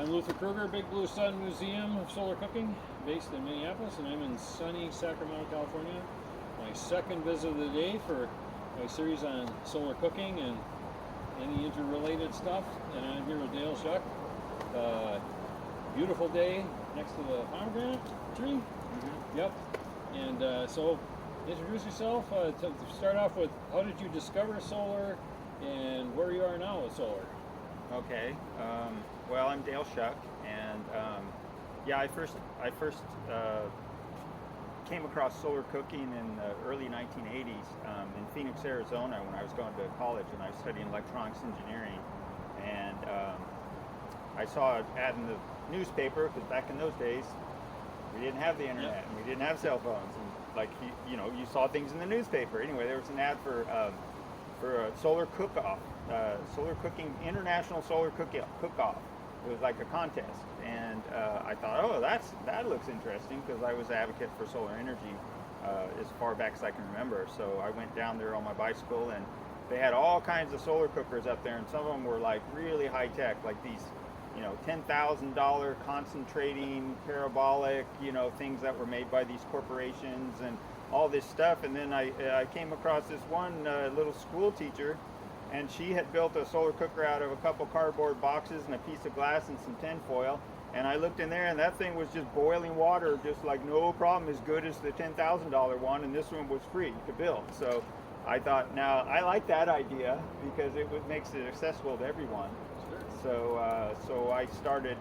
I'm Luther Kruger, Big Blue Sun Museum of Solar Cooking, based in Minneapolis, and I'm in sunny Sacramento, California. My second visit of the day for my series on solar cooking and any interrelated stuff. And I'm here with Dale Schuck. Beautiful day next to the pomegranate tree. Mm-hmm. Yep. And so, introduce yourself. To start off with, how did you discover solar, and where you are now with solar? Okay. Well, I'm Dale Schuck, and yeah, I first came across solar cooking in the early 1980s in Phoenix, Arizona, when I was going to college, and I was studying electronics engineering. And I saw an ad in the newspaper, because back in those days we didn't have the internet, and we didn't have cell phones, and like you saw things in the newspaper. Anyway, there was an ad for a solar cook-off, solar cooking, international solar cook-off. It was like a contest, and I thought, oh, that looks interesting, because I was an advocate for solar energy as far back as I can remember. So I went down there on my bicycle, and they had all kinds of solar cookers up there, and some of them were like really high tech, like these, $10,000 concentrating parabolic, things that were made by these corporations and all this stuff. And then I came across this one little school teacher, and she had built a solar cooker out of a couple cardboard boxes and a piece of glass and some tin foil. And I looked in there, and that thing was just boiling water, just like no problem, as good as the $10,000 one, and this one was free to build. So I thought, now I like that idea, because makes it accessible to everyone. So I started.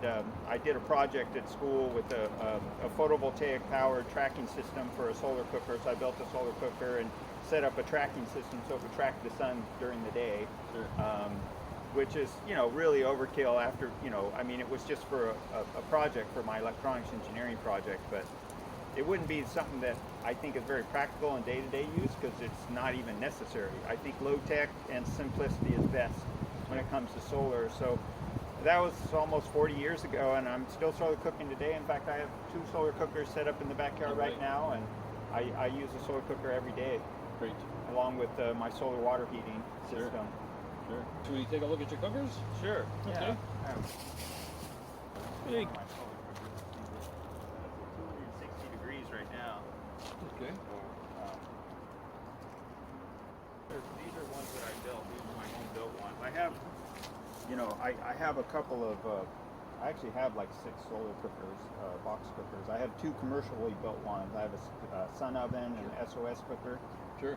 I did a project at school with a photovoltaic powered tracking system for a solar cooker. So I built a solar cooker and set up a tracking system so it would track the sun during the day. Sure. Which is really overkill. After it was just for a project, for my electronics engineering project, but it wouldn't be something that I think is very practical in day-to-day use, because it's not even necessary. I think low tech and simplicity is best when it comes to solar. So that was almost 40 years ago, and I'm still solar cooking today. In fact, I have 2 solar cookers set up in the backyard right now, and I use a solar cooker every day. Great. Along with my solar water heating system. Sure. Should we take a look at your cookers? Sure. Okay. Big. My solar cooker is 260 degrees right now. Okay. These are ones that I built. These are my home built ones. I have, I have a couple of, I actually have like 6 solar cookers, box cookers. I have 2 commercially built ones. I have a sun oven and an SOS cooker. Sure.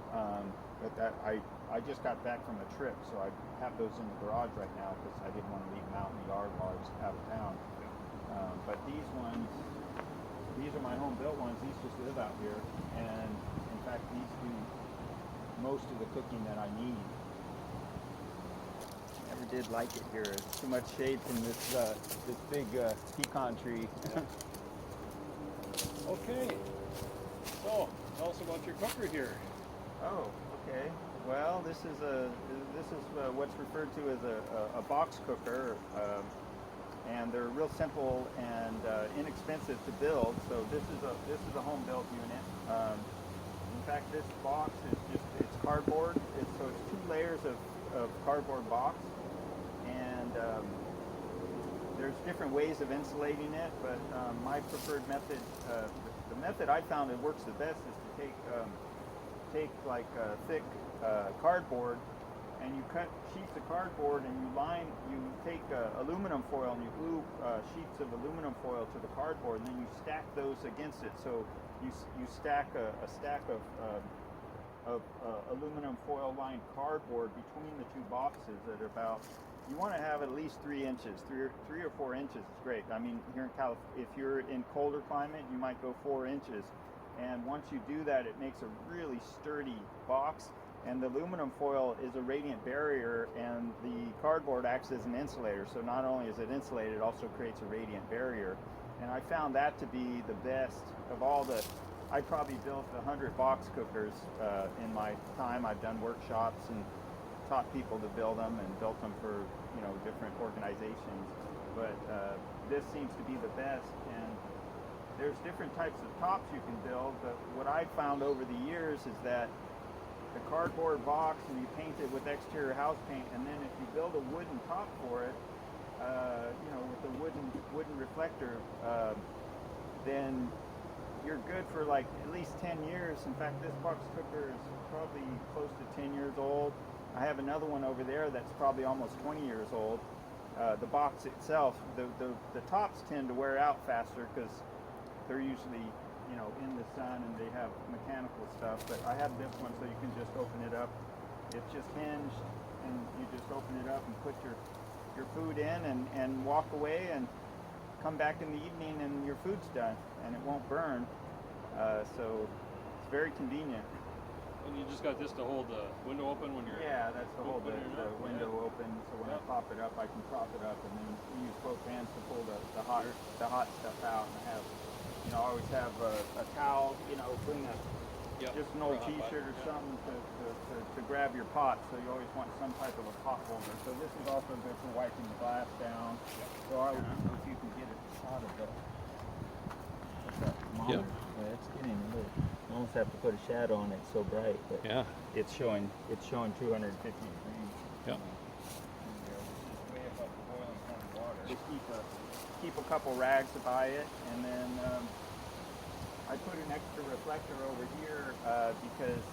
But that I just got back from a trip, so I have those in the garage right now, because I didn't want to leave them out in the yard while I was out of town. But these ones, these are my home built ones. These just live out here, and in fact, these do most of the cooking that I need. Never did like it here. It's too much shade from this big pecan tree. Okay. So, tell us about your cooker here. Oh, okay. Well, this is what's referred to as a box cooker, and they're real simple and inexpensive to build. So this is a home built unit. In fact, this box is it's cardboard. So it's 2 layers of cardboard box, and there's different ways of insulating it. But my preferred method, the method I found that works the best, is to take like thick cardboard, and you cut sheets of cardboard, and you take aluminum foil, and you glue sheets of aluminum foil to the cardboard, and then you stack those against it. So you stack a stack of aluminum foil lined cardboard between the 2 boxes that are about, you want to have at least 3 inches, 3 or 4 inches is great. I mean, here in California, if you're in colder climate, you might go 4 inches. And once you do that, it makes a really sturdy box, and the aluminum foil is a radiant barrier, and the cardboard acts as an insulator. So not only is it insulated, it also creates a radiant barrier. And I found that to be the best of all the, I probably built 100 box cookers in my time. I've done workshops and taught people to build them, and built them for different organizations. But this seems to be the best. And there's different types of tops you can build, but what I've found over the years is that the cardboard box, and you paint it with exterior house paint, and then if you build a wooden top for it, with the wooden reflector, then you're good for like at least 10 years. In fact, this box cooker is probably close to 10 years old. I have another one over there that's probably almost 20 years old. The box itself, the tops tend to wear out faster because they're usually, you know, in the sun and they have mechanical stuff. But I have this one so you can just open it up. It's just hinged, and you just open it up and put your food in and walk away and come back in the evening and your food's done and it won't burn. So it's very convenient. And you just got this to hold the window open when you're... Yeah, that's to hold the window Yeah. open, so when I pop it up, I can prop it up, and then use both hands to pull the hot stuff out. And I have, you know, I always have a towel, you know, bring just an old T-shirt or something to grab your pot. So you always want some type of a pot holder. So this is also good for wiping the glass down. So I don't know if you can get a shot of what's that thermometer? Yeah, it's getting a little. You almost have to put a shadow on it, it's so bright. But Yeah. it's showing 250 degrees. Yep. Way above the boiling point of water. Just keep a couple rags by it, and then I put an extra reflector over here because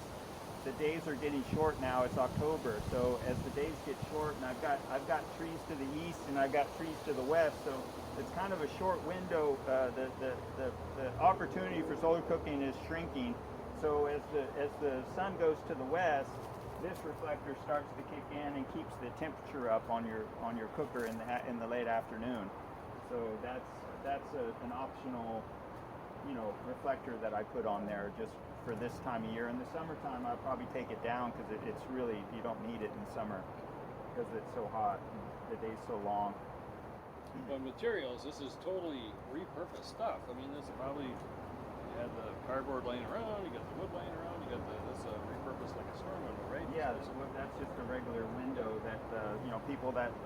the days are getting short now. It's October, so as the days get short, and I've got trees to the east and I've got trees to the west, so it's kind of a short window. The opportunity for solar cooking is shrinking. So as the sun goes to the west, this reflector starts to kick in and keeps the temperature up on your cooker in the late afternoon. So that's an optional, you know, reflector that I put on there just for this time of year. In the summertime, I'll probably take it down because it's really, you don't need it in summer because it's so hot and the day's so long. But materials, this is totally repurposed stuff. I mean, this is probably, you had the cardboard laying around, you got the wood laying around, you got this repurposed like a storm window, right? Yeah, that's just a regular window that, you know,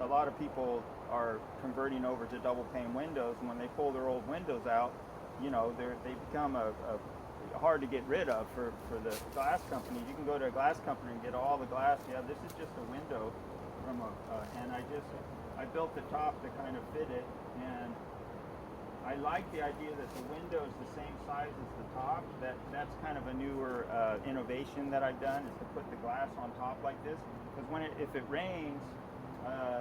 a lot of people are converting over to double pane windows, and when they pull their old windows out, you know, they become hard to get rid of for the glass company. You can go to a glass company and get all the glass. Yeah, this is just a window from and I built the top to kind of fit it, and I like the idea that the window is the same size as the top. That's kind of a newer innovation that I've done, is to put the glass on top like this, because if it rains,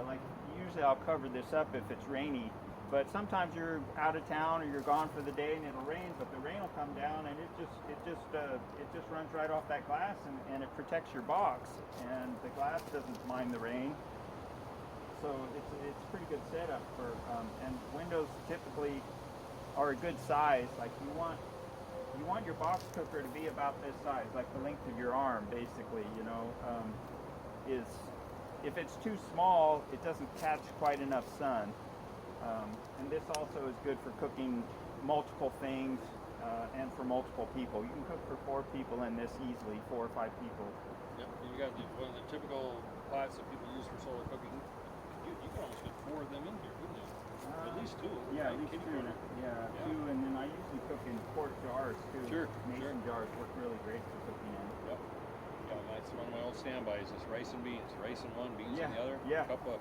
like usually I'll cover this up if it's rainy, but sometimes you're out of town or you're gone for the day and it'll rain, but the rain will come down and it just runs right off that glass, and it protects your box, and the glass doesn't mind the rain. So it's a pretty good setup for, and windows typically are a good size. Like you want your box cooker to be about this size, like the length of your arm, basically. You know, if it's too small, it doesn't catch quite enough sun. And this also is good for cooking multiple things and for multiple people. You can cook for 4 people in this easily, 4 or 5 people. Yep. You got one of the typical pots that people use for solar cooking. You can almost get 4 of them in here, couldn't you? At least 2. Yeah, right? at least 2. Corner. Yeah, 2, and then I usually cook in quart jars too. Sure. Mason jars work really great for cooking in. Yep. Yeah, that's one of my old standbys is rice and beans. Rice in one, beans in the other. Yeah. Cup of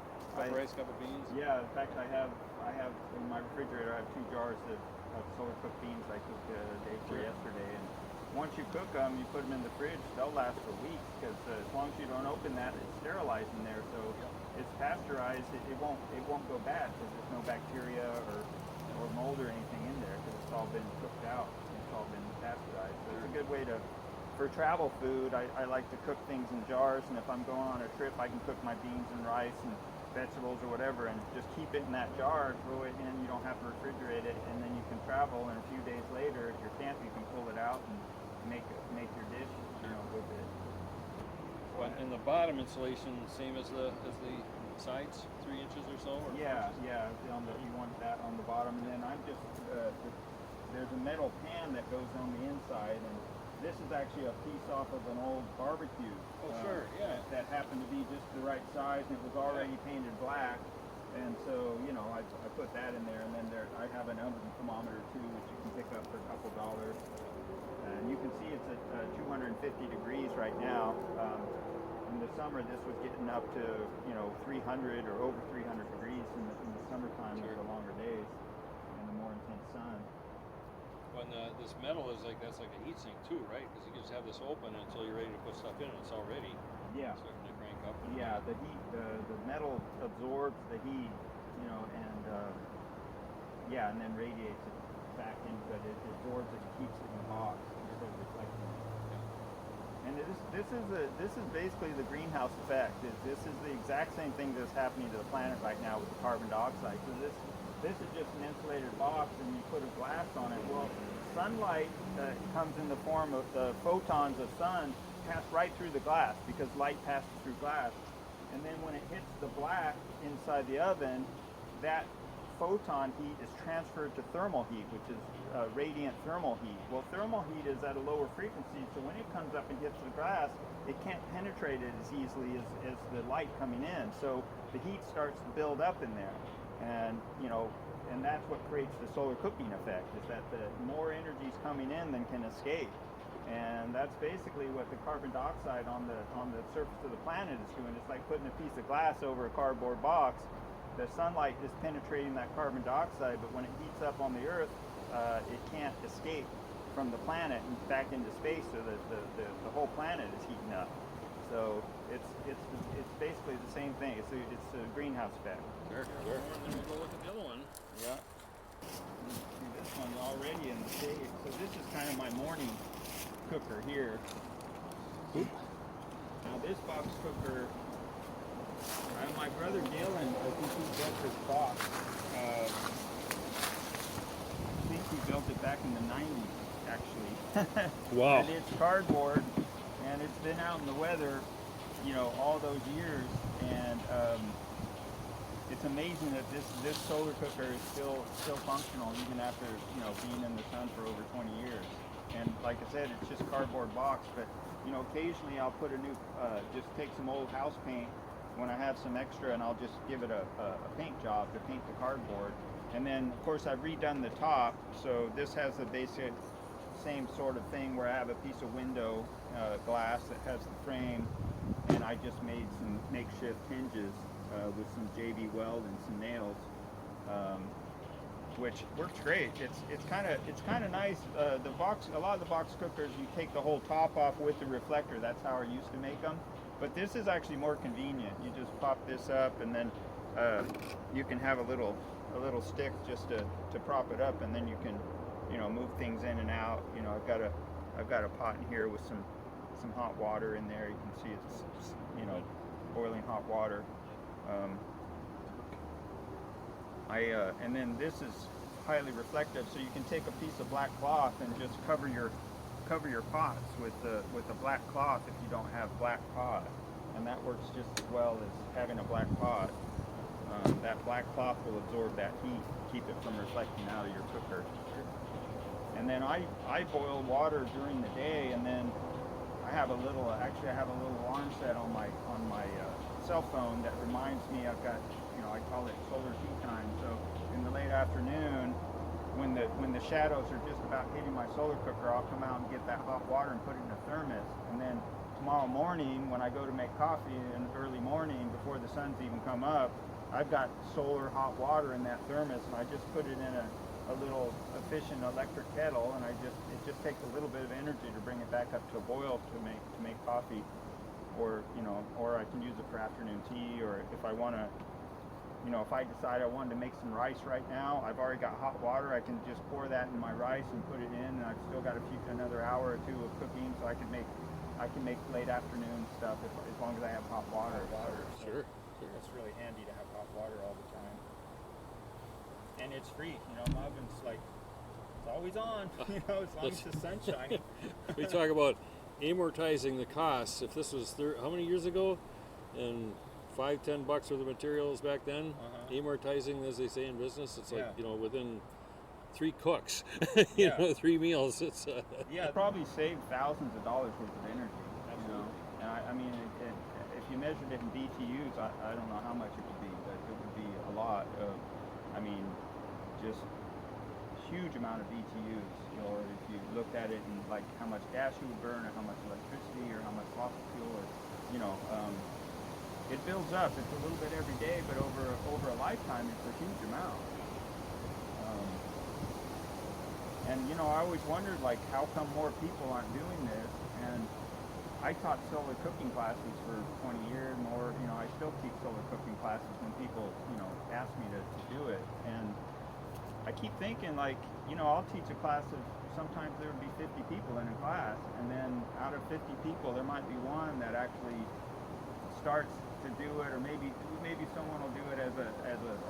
rice, cup of beans. Yeah, in fact I have in my refrigerator I have 2 jars of solar cooked beans I cooked the day before yesterday, and once you cook them, you put them in the fridge, they'll last for weeks, because as long as you don't open that, it's sterilized in there, so it's pasteurized. It won't go bad because there's no bacteria or mold or anything in there, because it's all been cooked out. It's all been pasteurized. So it's a good way for travel food. I like to cook things in jars, and if I'm going on a trip, I can cook my beans and rice and vegetables or whatever, and just keep it in that jar, throw it in. You don't have to refrigerate it, and then you can travel. And a few days later, if you're camping, you can pull it out and make your dish, you know, with it. But in the bottom insulation, same as the sides, 3 inches or so? Or Yeah. You want that on the bottom, and then I'm just there's a metal pan that goes on the inside, and this is actually a piece off of an old barbecue. Oh, sure, yeah. That happened to be just the right size, and it was already painted black. And so, you know, I put that in there, and then I have an oven thermometer too, which you can pick up for a couple dollars. And you can see it's at 250 degrees right now. In the summer, this was getting up to, you know, 300 or over 300 degrees in the summertime with the longer days. this metal is like, that's like a heat sink too, right? Because you can just have this open until you're ready to put stuff in, and it's already Yeah. starting to crank up. Yeah, the heat, the metal absorbs the heat, you know, and yeah, and then radiates it back in, but it absorbs it and keeps it in the box instead of reflecting it. And this is basically the greenhouse effect. This is the exact same thing that's happening to the planet right now with the carbon dioxide. So this is just an insulated box, and you put a glass on it. Well, sunlight comes in the form of the photons of sun pass right through the glass because light passes through glass. And then when it hits the black inside the oven, that photon heat is transferred to thermal heat, which is radiant thermal heat. Well, thermal heat is at a lower frequency, so when it comes up and hits the glass, it can't penetrate it as easily as the light coming in. So the heat starts to build up in there, and you know, and that's what creates the solar cooking effect. Is that the more energy is coming in than can escape, and that's basically what the carbon dioxide on the surface of the planet is doing. It's like putting a piece of glass over a cardboard box. The sunlight is penetrating that carbon dioxide, but when it heats up on the Earth, it can't escape from the planet and back into space, so that the whole planet is heating up. So it's basically the same thing. It's a greenhouse effect. Sure. And then we'll go look at the other one. Yeah. See, this one's already in the shade. So this is kind of my morning cooker here. Now this box cooker, my brother Dylan, I think he built this box. I think he built it back in the 90s, actually. Wow. And it's cardboard, and it's been out in the weather, you know, all those years, and it's amazing that this solar cooker is still functional even after, you know, being in the sun for over 20 years. And like I said, it's just cardboard box, but you know, occasionally I'll put a new, just take some old house paint when I have some extra, and I'll just give it a paint job to paint the cardboard. And then of course I've redone the top, so this has the basic same sort of thing where I have a piece of window glass that has the frame, and I just made some makeshift hinges with some JB weld and some nails, which works great. It's kind of nice. The box, a lot of the box cookers, you take the whole top off with the reflector. That's how I used to make them. But this is actually more convenient. You just pop this up, and then you can have a little stick just to prop it up, and then you can, you know, move things in and out. You know, I've got a pot in here with some hot water in there. You can see it's, you know, boiling hot water. And then this is highly reflective, so you can take a piece of black cloth and just cover your pots with a black cloth if you don't have black pot, and that works just as well as having a black pot. That black cloth will absorb that heat, keep it from reflecting out of your cooker. And then I boil water during the day, and then I have a little alarm set on my cell phone that reminds me I've got, you know, I call it solar tea time. So in the late afternoon, when the shadows are just about hitting my solar cooker, I'll come out and get that hot water and put it in a thermos. And then tomorrow morning, when I go to make coffee in the early morning before the sun's even come up, I've got solar hot water in that thermos, and I just put it in a little efficient electric kettle, and it just takes a little bit of energy to bring it back up to a boil to make coffee, or you know, or I can use it for afternoon tea, or if I want to, you know, if I decide I wanted to make some rice right now, I've already got hot water. I can just pour that in my rice and put it in, and I've still got another hour or two of cooking, so I can make late afternoon stuff as long as I have hot water. Sure. It's really handy to have hot water all the time. And it's free, you know, my oven's like, it's always on, you know, as long as the sun's shining. We talk about amortizing the costs. If this was how many years ago, and $5-10 worth of materials back then, amortizing, as they say in business, it's like, you know, within 3 cooks, you know, 3 meals. It's probably saved thousands of dollars worth of energy. You know, and I mean, if you measured it in BTUs, I don't know how much it would be, but it would be a lot of, I mean, just huge amount of BTUs. Or if you looked at it in like how much gas you would burn, or how much electricity, or how much fossil fuel, or you know, it builds up. It's a little bit every day, but over a lifetime, it's a huge amount. And I always wondered, like, how come more people aren't doing this? And I taught solar cooking classes for 20 years more. I still teach solar cooking classes when people, ask me to do it. And I keep thinking, like, I'll teach a class of, sometimes there would be 50 people in a class, and then out of 50 people, there might be one that actually starts to do it, or maybe someone will do it as a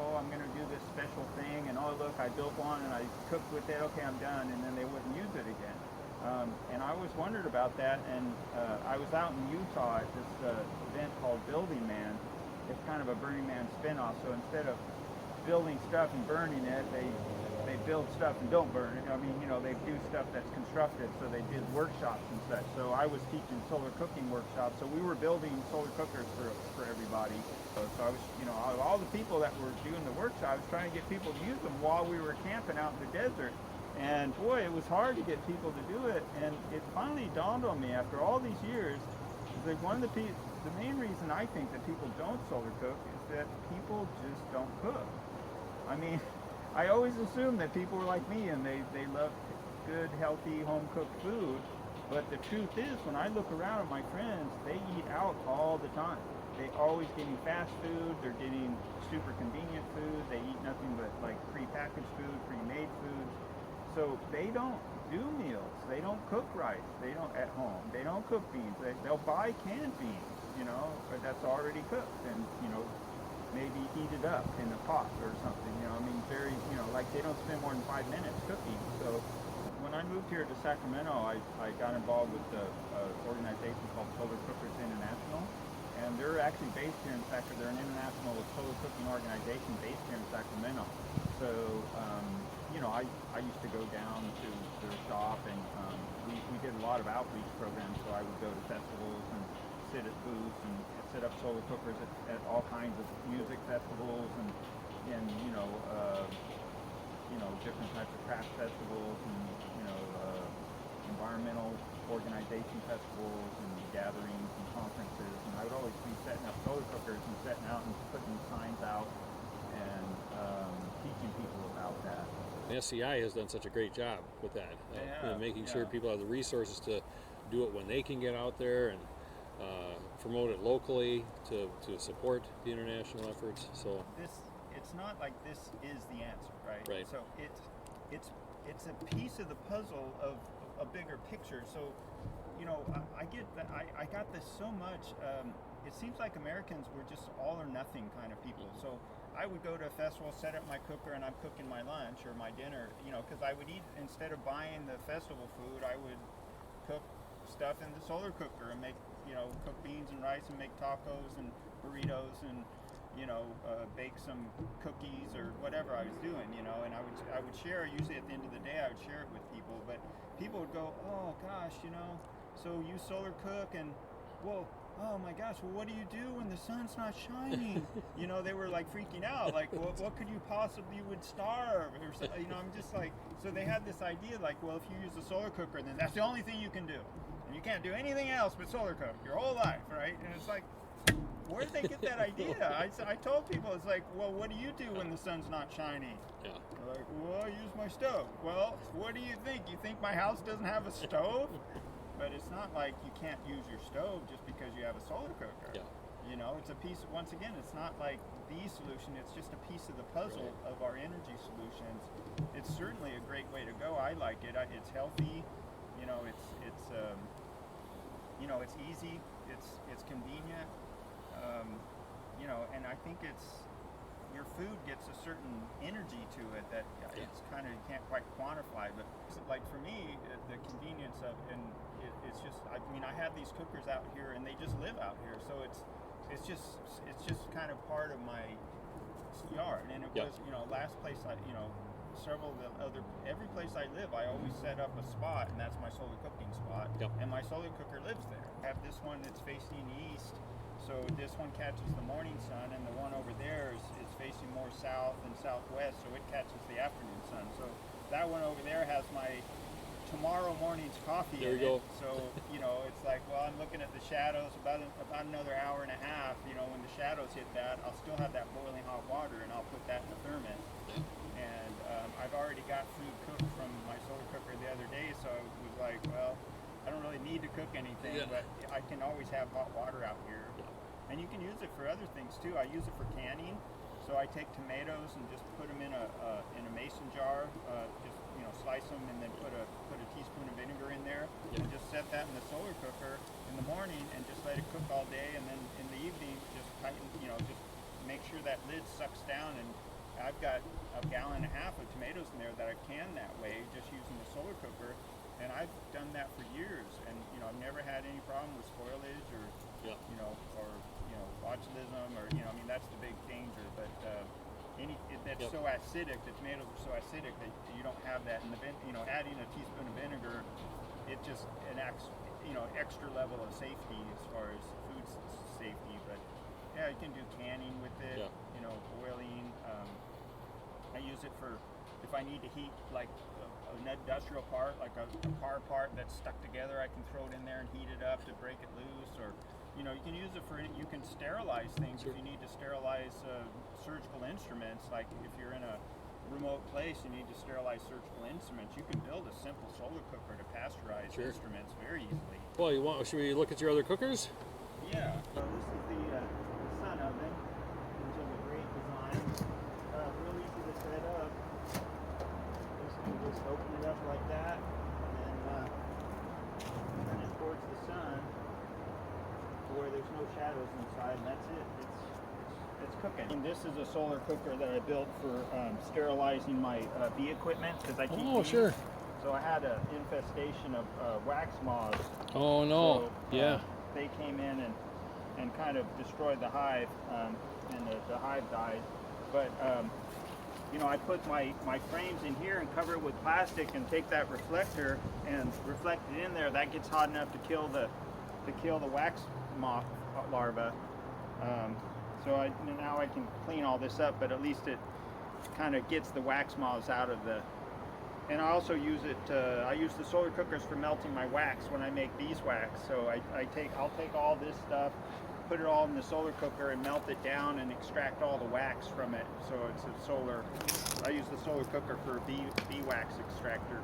oh, I'm going to do this special thing, and oh, look, I built one and I cooked with it, okay, I'm done, and then they wouldn't use it again. And I always wondered about that, and I was out in Utah at this event called Building Man. It's kind of a Burning Man spinoff, so instead of building stuff and burning it, they build stuff and don't burn it. They do stuff that's constructed, so they did workshops and such. So I was teaching solar cooking workshops, so we were building solar cookers for everybody. So I was, all the people that were doing the workshop, I was trying to get people to use them while we were camping out in the desert. And boy, it was hard to get people to do it. And it finally dawned on me after all these years, is that the main reason I think that people don't solar cook is that people just don't cook. I always assumed that people were like me and they love good, healthy, home-cooked food. But the truth is, when I look around at my friends, they eat out all the time. They're always getting fast food. They're getting super convenient food. They eat nothing but like pre-packaged food, pre-made foods. So they don't do meals. They don't cook rice. They don't at home. They don't cook beans. They'll buy canned beans, but that's already cooked, and maybe heat it up in a pot or something. Very, like they don't spend more than 5 minutes cooking. So when I moved here to Sacramento, I got involved with an organization called Solar Cookers International, and they're actually based here in Sacramento. They're an international solar cooking organization based here in Sacramento. So, I used to go down to their shop, and we did a lot of outreach programs. So I would go to festivals and sit at booths and set up solar cookers at all kinds of music festivals and different types of craft festivals and environmental organization festivals and gatherings and conferences. And I would always be setting up solar cookers and setting out and putting signs out and teaching people about that. The SCI has done such a great job with that, making sure people have the resources to do it when they can get out there, and promote it locally to support the international efforts. So it's not like this is the answer, right? Right. So it's a piece of the puzzle of a bigger picture. So I get that. I got this so much. It seems like Americans were just all or nothing kind of people. So I would go to a festival, set up my cooker, and I'm cooking my lunch or my dinner, because I would eat, instead of buying the festival food, I would cook stuff in the solar cooker and make, cook beans and rice and make tacos and burritos and, bake some cookies or whatever I was doing, and I would share. Usually at the end of the day, I would share it with people, but people would go, oh gosh, so you solar cook, and well, oh my gosh, well, what do you do when the sun's not shining? They were like freaking out, like, well, what could you possibly, you would starve or something. I'm just like, so they had this idea, like, well, if you use a solar cooker, then that's the only thing you can do, and you can't do anything else but solar cook your whole life, right? And it's like, where did they get that idea? I told people, it's like, well, what do you do when the sun's not shining? Yeah. They're like, well, I use my stove. Well, what do you think? You think my house doesn't have a stove? But it's not like you can't use your stove just because you have a solar cooker. Yeah. It's a piece, once again, it's not like the solution, it's just a piece of the puzzle of our energy solutions. It's certainly a great way to go. I like it. It's healthy. It's easy. It's convenient. And I think your food gets a certain energy to it that it's kind of, you can't quite quantify. But like for me, the convenience of, and it's just, I have these cookers out here and they just live out here, so it's just kind of part of my yard. And it was, last place every place I live, I always set up a spot, and that's my solar cooking spot. And my solar cooker lives there. I have this one that's facing east, so this one catches the morning sun, and the one over there is facing more south and southwest, so it catches the afternoon sun. So that one over there has my tomorrow morning's coffee there in you it. go. So, it's like, well, I'm looking at the shadows about another hour and a half. When the shadows hit that, I'll still have that boiling hot water, and I'll put that in the thermos. And I've already got food cooked from my solar cooker the other day, so I was like, well, I don't really need to cook anything, Yeah. but I can always have hot water out here. And you can use it for other things too. I use it for canning. So I take tomatoes and just put them in a mason jar, just slice them and then put a teaspoon of vinegar in there, and just set that in the solar cooker in the morning and just let it cook all day. And then in the evening, just tighten, just make sure that lid sucks down. And I've got a gallon and a half of tomatoes in there that I can that way, just using the solar cooker. And I've done that for years, and I've never had any problem with spoilage or botulism, or I mean, that's the big danger. But that's so acidic, the tomatoes are so acidic that you don't have that. And adding a teaspoon of vinegar, it just enacts extra level of safety as far as food safety. But yeah, you can do canning with it, boiling. I use it for if I need to heat like an industrial part, like a car part that's stuck together. I can throw it in there and heat it up to break it loose. Or you can use it for, you can sterilize things. If you need to sterilize surgical instruments, like if you're in a remote place, you need to sterilize surgical instruments, you can build a simple solar cooker to pasteurize instruments very easily. Well, should we look at your other cookers? Yeah. So this is the sun oven, which is a great design. Real easy to set up. Basically just open it up like that, and then turn it towards the sun, where there's no shadows inside, and that's it. It's cooking. And this is a solar cooker that I built for sterilizing my bee equipment, because I keep bees. Sure. So I had an infestation of wax moths. Oh no. So, they came in and kind of destroyed the hive, and the hive died. But I put my frames in here and cover it with plastic and take that reflector and reflect it in there. That gets hot enough to kill the wax moth larva. So now I can clean all this up, but at least it kind of gets the wax moths out of the. And I also use it. I use the solar cookers for melting my wax when I make beeswax. So I'll take all this stuff, put it all in the solar cooker and melt it down and extract all the wax from it. So it's a solar. I use the solar cooker for a bee wax extractor.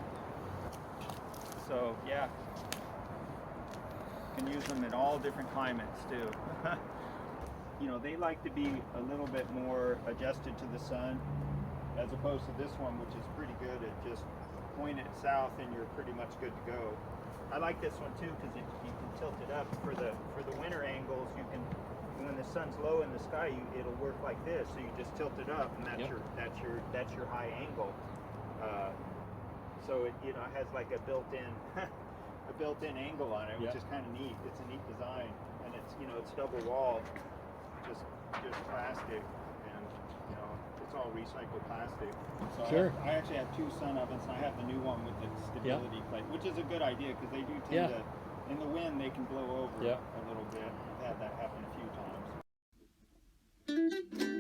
So yeah, you can use them in all different climates too. They like to be a little bit more adjusted to the sun, as opposed to this one, which is pretty good at just point it south and you're pretty much good to go. I like this one too because you can tilt it up for the winter angles. You can, when the sun's low in the sky, it'll work like this. So you just tilt it up, and that's your high angle. So it has like a built-in angle on it, which is kind of neat. It's a neat design, and it's double walled, just plastic, and it's all recycled plastic. So I actually have two sun ovens, and I have the new one with the stability plate, which is a good idea because they do tend to, in the wind, they can blow over a little bit. I've had that happen a few times.